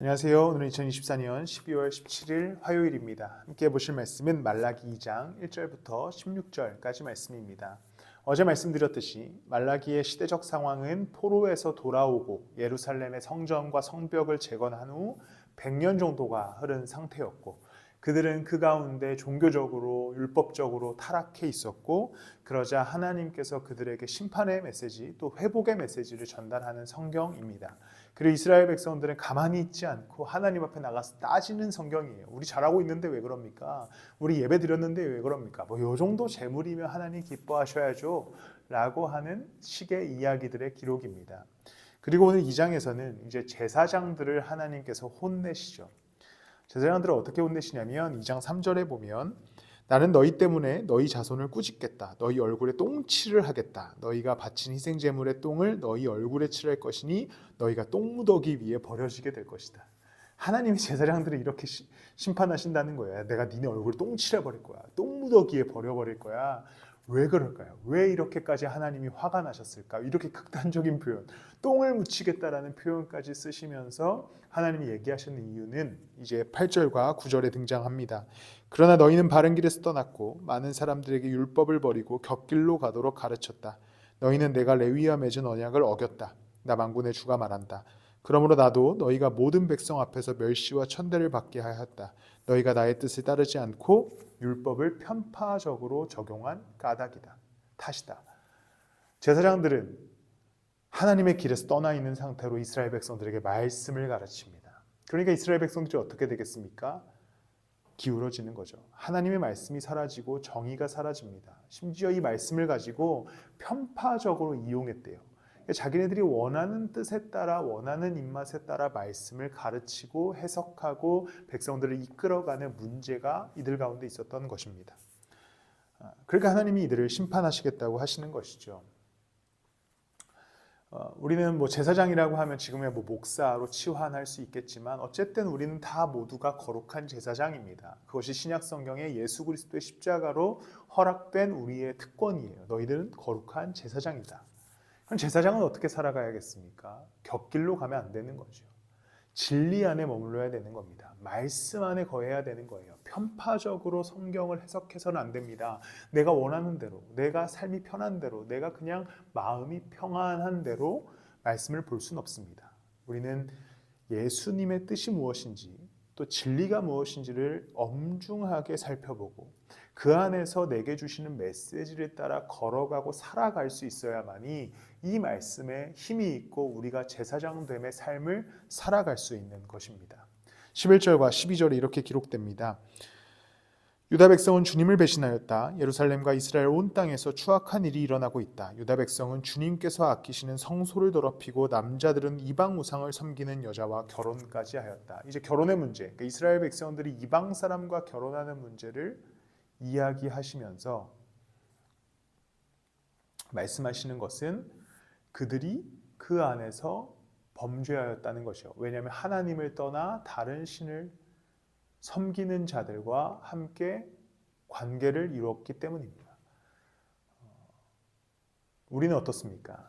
안녕하세요. 오늘은 2024년 12월 17일 화요일입니다. 함께 보실 말씀은 말라기 2장 1절부터 16절까지 말씀입니다. 어제 말씀드렸듯이 말라기의 시대적 상황은 포로에서 돌아오고 예루살렘의 성전과 성벽을 재건한 후 100년 정도가 흐른 상태였고, 그들은 그 가운데 종교적으로 율법적으로 타락해 있었고, 그러자 하나님께서 그들에게 심판의 메시지 또 회복의 메시지를 전달하는 성경입니다. 그리고 이스라엘 백성들은 가만히 있지 않고 하나님 앞에 나가서 따지는 성경이에요. 우리 잘하고 있는데 왜 그럽니까? 우리 예배 드렸는데 왜 그럽니까? 요 정도 재물이면 하나님 기뻐하셔야죠 라고 하는 식의 이야기들의 기록입니다. 그리고 오늘 2장에서는 이제 제사장들을 하나님께서 혼내시죠. 제사장들을 어떻게 혼내시냐면 2장 3절에 보면, 나는 너희 때문에 너희 자손을 꾸짖겠다. 너희 얼굴에 똥칠을 하겠다. 너희가 바친 희생 제물의 똥을 너희 얼굴에 칠할 것이니 너희가 똥무더기 위에 버려지게 될 것이다. 하나님의 제사장들을 이렇게 심판하신다는 거예요. 내가 니네 얼굴에 똥칠해 버릴 거야. 똥무더기에 버려버릴 거야. 왜 그럴까요? 왜 이렇게까지 하나님이 화가 나셨을까? 이렇게 극단적인 표현, 똥을 묻히겠다라는 표현까지 쓰시면서 하나님이 얘기하시는 이유는 이제 8절과 9절에 등장합니다. 그러나 너희는 바른 길에서 떠났고 많은 사람들에게 율법을 버리고 곁길로 가도록 가르쳤다. 너희는 내가 레위와 맺은 언약을 어겼다. 나 만군의 주가 말한다. 그러므로 나도 너희가 모든 백성 앞에서 멸시와 천대를 받게 하였다. 너희가 나의 뜻을 따르지 않고 율법을 편파적으로 적용한 까닭이다. 탓이다. 제사장들은 하나님의 길에서 떠나 있는 상태로 이스라엘 백성들에게 말씀을 가르칩니다. 그러니까 이스라엘 백성들이 어떻게 되겠습니까? 기울어지는 거죠. 하나님의 말씀이 사라지고 정의가 사라집니다. 심지어 이 말씀을 가지고 편파적으로 이용했대요. 자기네들이 원하는 뜻에 따라 원하는 입맛에 따라 말씀을 가르치고 해석하고 백성들을 이끌어가는 문제가 이들 가운데 있었던 것입니다. 그러니까 하나님이 이들을 심판하시겠다고 하시는 것이죠. 우리는 제사장이라고 하면 지금의 목사로 치환할 수 있겠지만, 어쨌든 우리는 다 모두가 거룩한 제사장입니다. 그것이 신약 성경의 예수 그리스도의 십자가로 허락된 우리의 특권이에요. 너희들은 거룩한 제사장이다. 그럼 제사장은 어떻게 살아가야겠습니까? 곁길로 가면 안 되는 거죠. 진리 안에 머물러야 되는 겁니다. 말씀 안에 거해야 되는 거예요. 편파적으로 성경을 해석해서는 안 됩니다. 내가 원하는 대로, 내가 삶이 편한 대로, 내가 그냥 마음이 평안한 대로 말씀을 볼 수는 없습니다. 우리는 예수님의 뜻이 무엇인지, 또 진리가 무엇인지를 엄중하게 살펴보고 그 안에서 내게 주시는 메시지를 따라 걸어가고 살아갈 수 있어야만이 이 말씀에 힘이 있고 우리가 제사장됨의 삶을 살아갈 수 있는 것입니다. 11절과 12절에 이렇게 기록됩니다. 유다 백성은 주님을 배신하였다. 예루살렘과 이스라엘 온 땅에서 추악한 일이 일어나고 있다. 유다 백성은 주님께서 아끼시는 성소를 더럽히고 남자들은 이방 우상을 섬기는 여자와 결혼까지 하였다. 이제 결혼의 문제, 그러니까 이스라엘 백성들이 이방 사람과 결혼하는 문제를 이야기하시면서 말씀하시는 것은 그들이 그 안에서 범죄하였다는 것이요. 왜냐하면 하나님을 떠나 다른 신을 섬기는 자들과 함께 관계를 이루었기 때문입니다. 우리는 어떻습니까?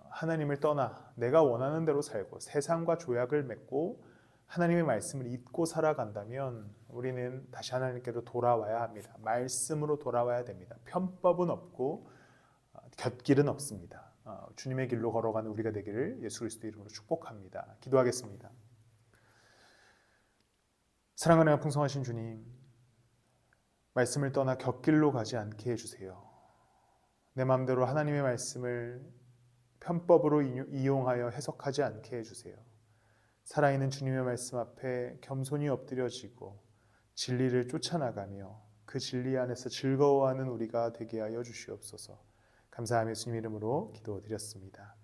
하나님을 떠나 내가 원하는 대로 살고 세상과 조약을 맺고 하나님의 말씀을 잊고 살아간다면 우리는 다시 하나님께로 돌아와야 합니다. 말씀으로 돌아와야 됩니다. 편법은 없고 곁길은 없습니다. 주님의 길로 걸어가는 우리가 되기를 예수 그리스도 이름으로 축복합니다. 기도하겠습니다. 사랑하는 풍성하신 주님, 말씀을 떠나 곁길로 가지 않게 해주세요. 내 마음대로 하나님의 말씀을 편법으로 이용하여 해석하지 않게 해주세요. 살아있는 주님의 말씀 앞에 겸손히 엎드려지고 진리를 쫓아나가며 그 진리 안에서 즐거워하는 우리가 되게 하여 주시옵소서. 감사하며 주님 이름으로 기도드렸습니다.